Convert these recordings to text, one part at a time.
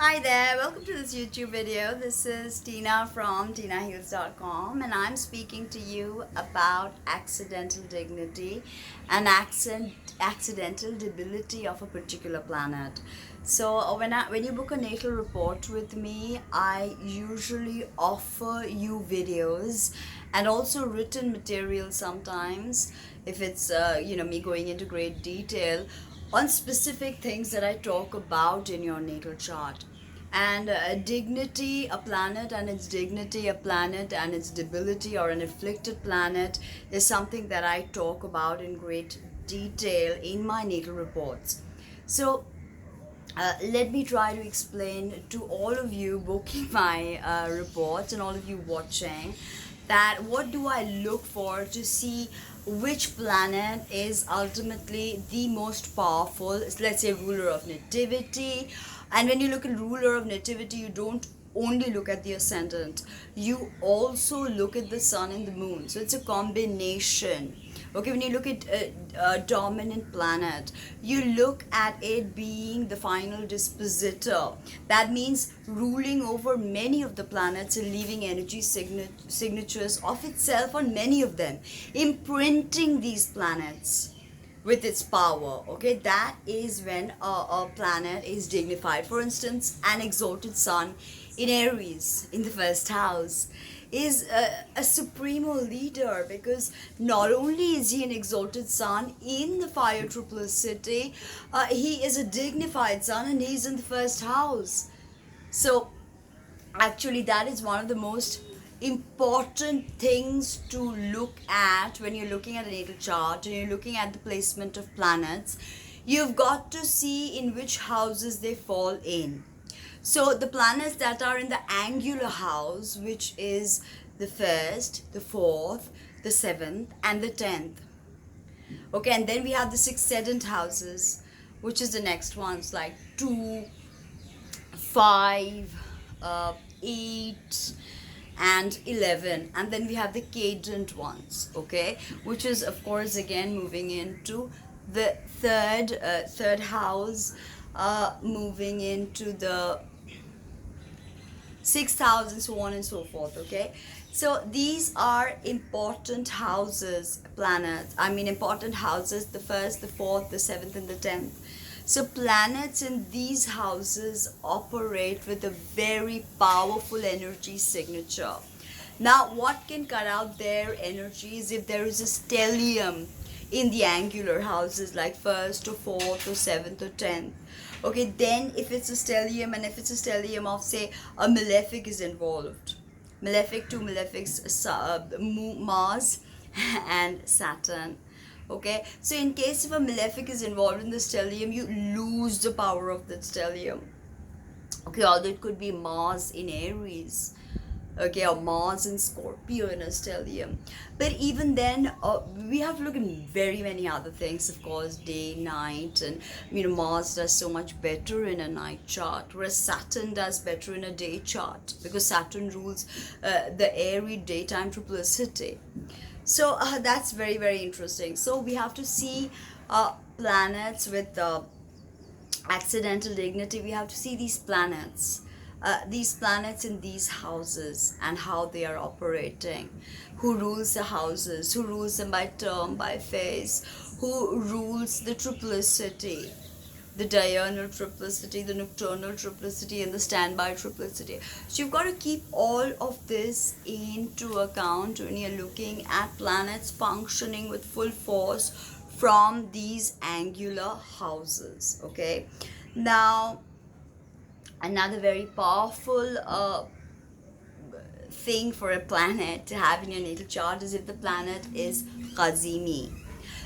Hi there, welcome to this YouTube video. This is Tina from Tinaheals.com, and I'm speaking to you about accidental dignity and accidental debility of a particular planet. So when you book a natal report with me, I usually offer you videos and also written material sometimes, if it's me going into great detail on specific things that I talk about in your natal chart. And dignity, a planet and its dignity, a planet and its debility, or an afflicted planet, is something that I talk about in great detail in my natal reports. So let me try to explain to all of you booking my reports and all of you watching that what do I look for to see which planet is ultimately the most powerful, let's say ruler of nativity. And when you look at ruler of nativity, you don't only look at the ascendant, you also look at the sun and the moon. So it's a combination. Okay, when you look at a dominant planet, you look at it being the final dispositor. That means ruling over many of the planets and leaving energy signatures of itself on many of them, imprinting these planets with its power. Okay, that is when a planet is dignified. For instance, an exalted sun in Aries in the first house is a supremo leader, because not only is he an exalted sun in the fire triplicity, he is a dignified sun and he's in the first house. So actually that is one of the most important things to look at when you're looking at a natal chart and you're looking at the placement of planets. You've got to see in which houses they fall in. So the planets that are in the angular house, which is the first, the fourth, the seventh, and the 10th. Okay, and then we have the succedent houses, which is the next ones, like 2, 5, 8, and 11. And then we have the cadent ones, okay, which is of course again moving into the third house, moving into the 6,000, so on and so forth. Okay, so these are important houses, planets, I mean important houses, the first, the fourth, the seventh, and the 10th. So planets in these houses operate with a very powerful energy signature. Now what can cut out their energies if there is a stellium in the angular houses, like first or fourth or seventh or 10th. Okay, then if it's a stellium, and if it's a stellium of, say, a malefic is involved, malefic, two malefics, Mars and Saturn. Okay, so in case if a malefic is involved in the stellium, you lose the power of the stellium. Okay, although it could be Mars in Aries, okay, or Mars and Scorpio in a stellium. But even then, we have to look at very many other things, of course, day, night, and Mars does so much better in a night chart, whereas Saturn does better in a day chart, because Saturn rules the airy daytime triplicity. So that's very, very interesting. So we have to see planets with accidental dignity. We have to see these planets in these houses and how they are operating, who rules the houses, who rules them by term, by phase, who rules the triplicity, the diurnal triplicity, the nocturnal triplicity, and the standby triplicity. So you've got to keep all of this into account when you're looking at planets functioning with full force from these angular houses. Okay, now another very powerful thing for a planet to have in your natal chart is if the planet is Cazimi.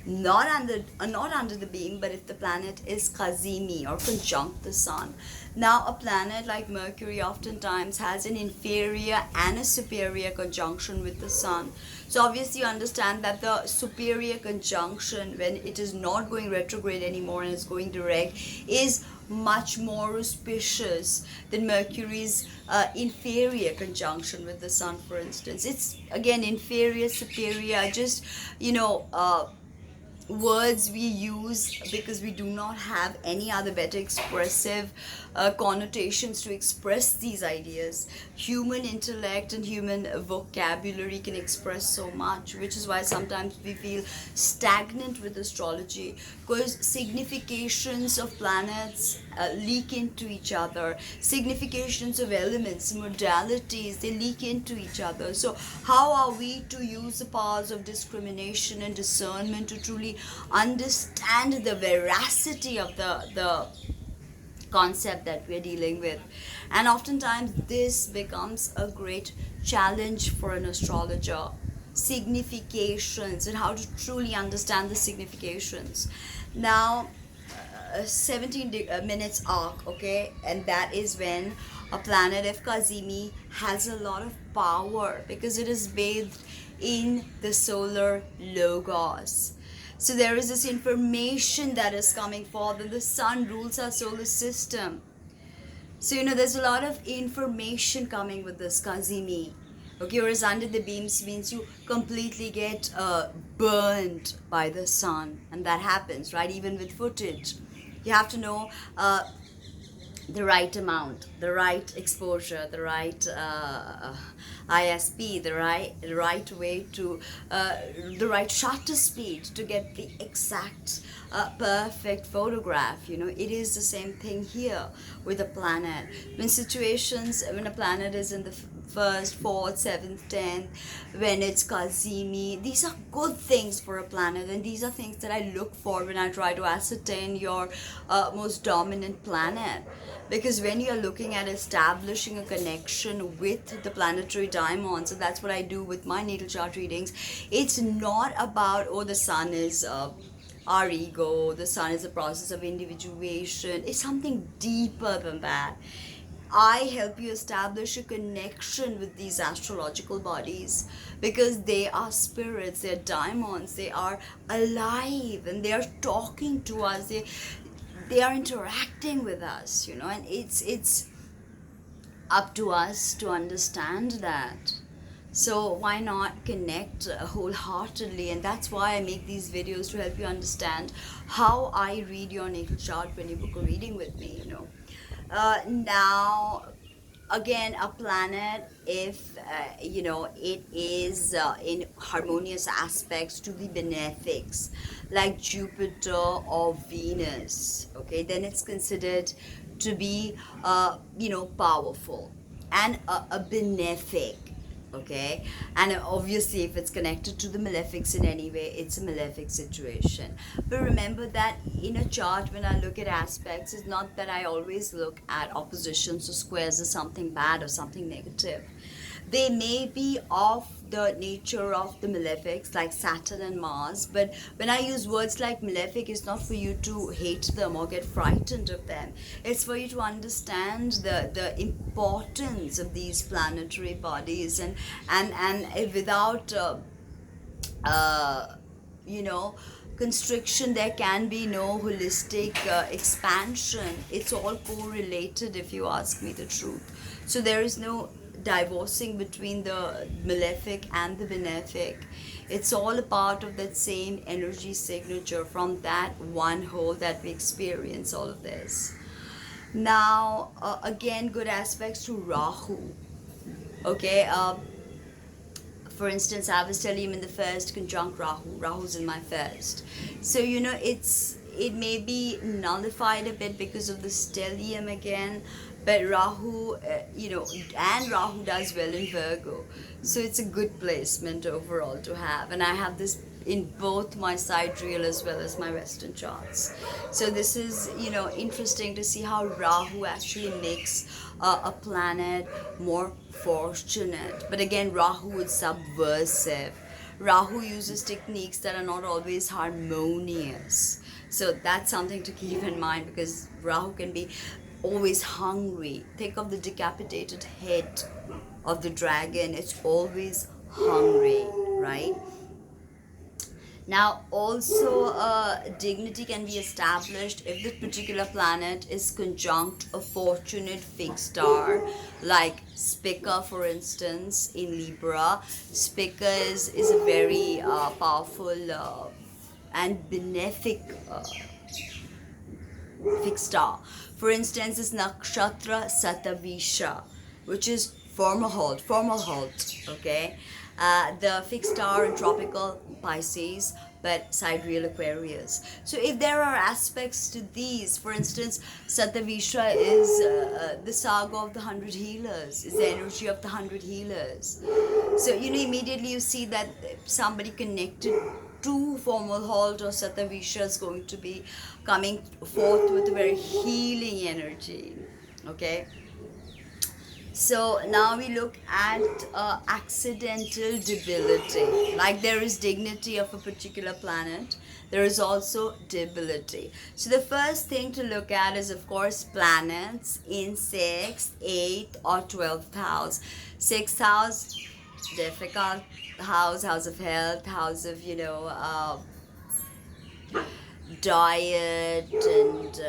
Not under the beam, but if the planet is Cazimi or conjunct the sun. Now a planet like Mercury oftentimes has an inferior and a superior conjunction with the sun. So obviously you understand that the superior conjunction, when it is not going retrograde anymore and is going direct, is much more auspicious than Mercury's inferior conjunction with the sun, for instance. It's again inferior, superior, just words we use because we do not have any other better expressive connotations to express these ideas. Human intellect and human vocabulary can express so much, which is why sometimes we feel stagnant with astrology, because significations of planets leak into each other, significations of elements, modalities, they leak into each other. So how are we to use the powers of discrimination and discernment to truly understand the veracity of the concept that we're dealing with? And oftentimes this becomes a great challenge for an astrologer. Significations and how to truly understand the significations. Now, 17 minutes arc, okay, and that is when a planet of Cazimi has a lot of power because it is bathed in the solar logos. So there is this information that is coming forth, and the sun rules our solar system. So, there's a lot of information coming with this Cazimi. Okay, whereas under the beams means you completely get burned by the sun. And that happens, right? Even with footage. You have to know the right amount, the right exposure, the right ISP, the right way to, the right shutter speed to get the exact perfect photograph. It is the same thing here with a planet. When a planet is in the first, fourth, seventh, 10th, when it's Cazimi, these are good things for a planet, and these are things that I look for when I try to ascertain your most dominant planet. Because when you're looking at establishing a connection with the planetary diamonds, and that's what I do with my natal chart readings, it's not about, oh, the sun is our ego, the sun is a process of individuation. It's something deeper than that. I help you establish a connection with these astrological bodies because they are spirits, they're diamonds, they are alive, and they are talking to us. They are interacting with us, and it's up to us to understand that. So why not connect wholeheartedly? And that's why I make these videos, to help you understand how I read your natal chart when you book a reading with me. Now, again, a planet, if it is in harmonious aspects to the benefics, like Jupiter or Venus, okay, then it's considered to be powerful and a benefic. Okay, and obviously if it's connected to the malefics in any way, it's a malefic situation. But remember that in a chart, when I look at aspects, it's not that I always look at oppositions or squares as something bad or something negative. They may be of the nature of the malefics, like Saturn and Mars, but when I use words like malefic, it's not for you to hate them or get frightened of them. It's for you to understand the importance of these planetary bodies, and without uh, you know constriction, there can be no holistic expansion. It's all correlated, if you ask me the truth. So there is no divorcing between the malefic and the benefic. It's all a part of that same energy signature, from that one whole that we experience all of this. Now, again, good aspects to Rahu. Okay, for instance, I was telling him in the first conjunct Rahu's in my first. So it may be nullified a bit because of the stellium again, but Rahu, and Rahu does well in Virgo, so it's a good placement overall to have. And I have this in both my sidereal as well as my Western charts. So this is, interesting to see how Rahu actually makes a planet more fortunate. But again, Rahu is subversive. Rahu uses techniques that are not always harmonious. So that's something to keep in mind, because Rahu can be always hungry. Think of the decapitated head of the dragon. It's always hungry, right? Now, also, dignity can be established if this particular planet is conjunct a fortunate fixed star, like Spica, for instance, in Libra. Spica is a very powerful and benefic fixed star. For instance, is Nakshatra Satavisha, which is formal halt, okay? The fixed star in tropical Pisces, but sidereal Aquarius. So if there are aspects to these, for instance, Satavisha is the saga of the 100 healers, is the energy of the 100 healers. So, immediately you see that somebody connected to formal halt or Satavisha is going to be coming forth with a very healing energy. Okay. So now we look at accidental debility. Like there is dignity of a particular planet, there is also debility. So the first thing to look at is, of course, planets in 6th, 8th, or 12th house. 6th house, difficult house of health, house of, diet, and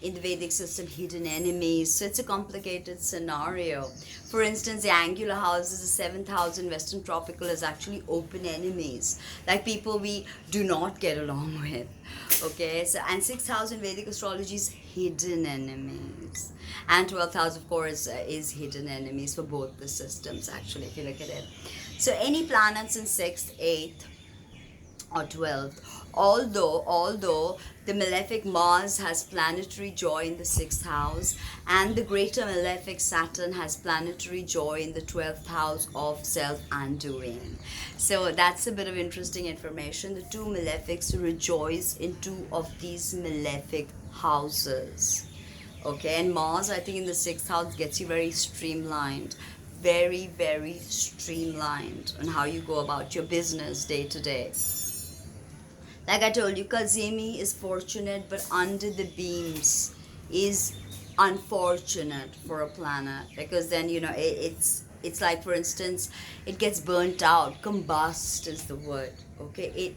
in the Vedic system, hidden enemies. So it's a complicated scenario. For instance, the angular houses, the 7th house in Western tropical, is actually open enemies, like people we do not get along with. Okay, so and 6th house in Vedic astrology is hidden enemies, and 12th house, of course, is hidden enemies for both the systems. Actually, if you look at it, so any planets in 6th, 8th, or 12th, although the malefic Mars has planetary joy in the 6th house, and the greater malefic Saturn has planetary joy in the 12th house of self undoing. So that's a bit of interesting information. The two malefics rejoice in two of these malefic houses. Okay, and Mars, I think, in the 6th house gets you very streamlined, very, very streamlined on how you go about your business day to day. Like I told you, Cazimi is fortunate, but under the beams is unfortunate for a planet, because then it's like, for instance, it gets burnt out. Combust is the word. Okay,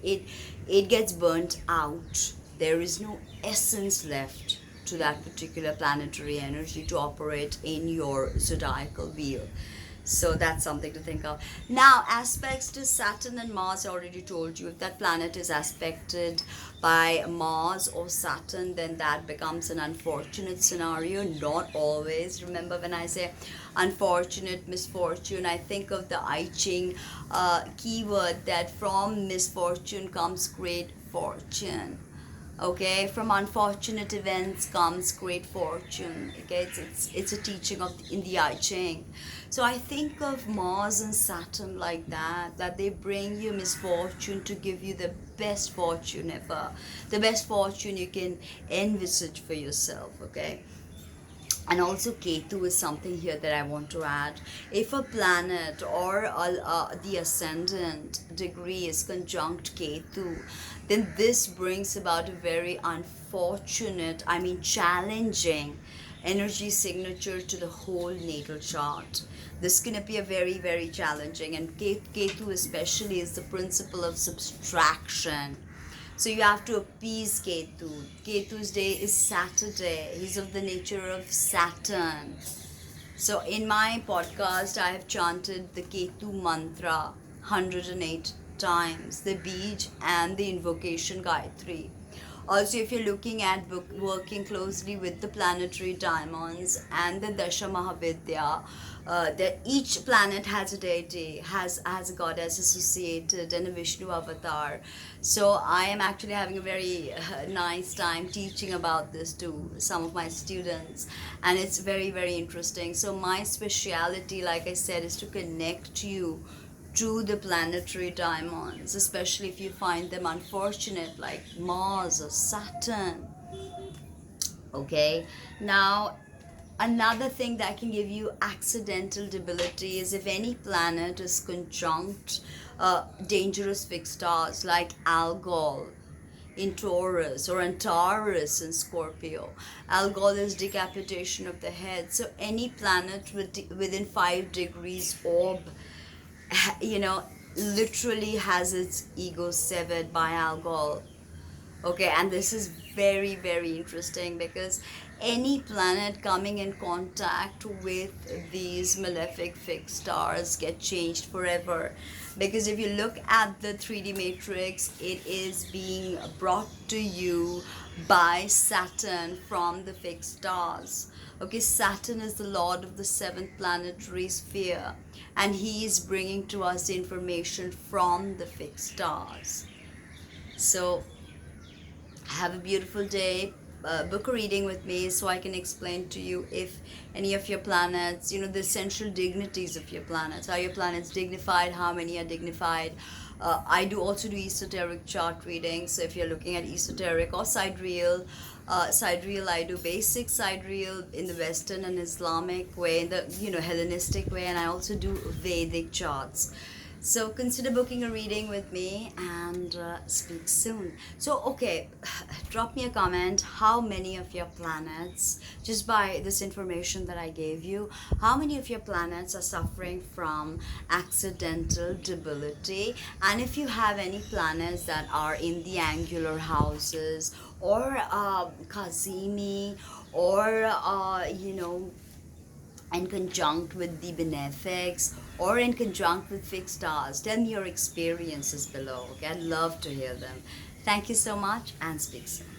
it gets burnt out. There is no essence left to that particular planetary energy to operate in your zodiacal wheel. So that's something to think of. Now, aspects to Saturn and Mars, I already told you. If that planet is aspected by Mars or Saturn, then that becomes an unfortunate scenario. Not always. Remember, when I say unfortunate, misfortune, I think of the I Ching keyword, that from misfortune comes great fortune. Okay, from unfortunate events comes great fortune. Okay, it's a teaching of in the I Ching. So I think of Mars and Saturn like that they bring you misfortune to give you the best fortune ever, the best fortune you can envisage for yourself. Okay. And also Ketu is something here that I want to add. If a planet or the ascendant degree is conjunct Ketu, then this brings about a very unfortunate, challenging energy signature to the whole natal chart. This can appear very, very challenging, and Ketu especially is the principle of subtraction. So you have to appease Ketu. Ketu's day is Saturday. He's of the nature of Saturn. So in my podcast, I have chanted the Ketu mantra 108 times, the Bij and the invocation Gayatri. Also, if you're looking at working closely with the planetary diamonds and the Dasha Mahavidya, that each planet has a deity, has a goddess associated, and a Vishnu avatar. So I am actually having a very nice time teaching about this to some of my students, and it's very, very interesting. So my speciality, like I said, is to connect you to the planetary diamonds, especially if you find them unfortunate, like Mars or Saturn. Okay, now another thing that can give you accidental debility is if any planet is conjunct dangerous fixed stars like Algol in Taurus or Antares in Scorpio. Algol is decapitation of the head. So any planet within 5 degrees orb, literally has its ego severed by Algol. Okay, and this is very, very interesting, because any planet coming in contact with these malefic fixed stars get changed forever. Because if you look at the 3D matrix, it is being brought to you by Saturn from the fixed stars. Okay, Saturn is the lord of the seventh planetary sphere, and he is bringing to us information from the fixed stars. So have a beautiful day. Book a reading with me so I can explain to you if any of your planets, the essential dignities of your planets. Are your planets dignified? How many are dignified? I do also do esoteric chart readings. So if you're looking at esoteric or sidereal, I do basic sidereal in the Western and Islamic way, in the Hellenistic way, and I also do Vedic charts. So consider booking a reading with me, and speak soon. So, okay, drop me a comment. How many of your planets, just by this information that I gave you, how many of your planets are suffering from accidental debility? And if you have any planets that are in the angular houses, or Cazimi, or in conjunct with the benefics, or in conjunct with fixed stars, tell me your experiences below. Okay, I'd love to hear them. Thank you so much, and speak soon.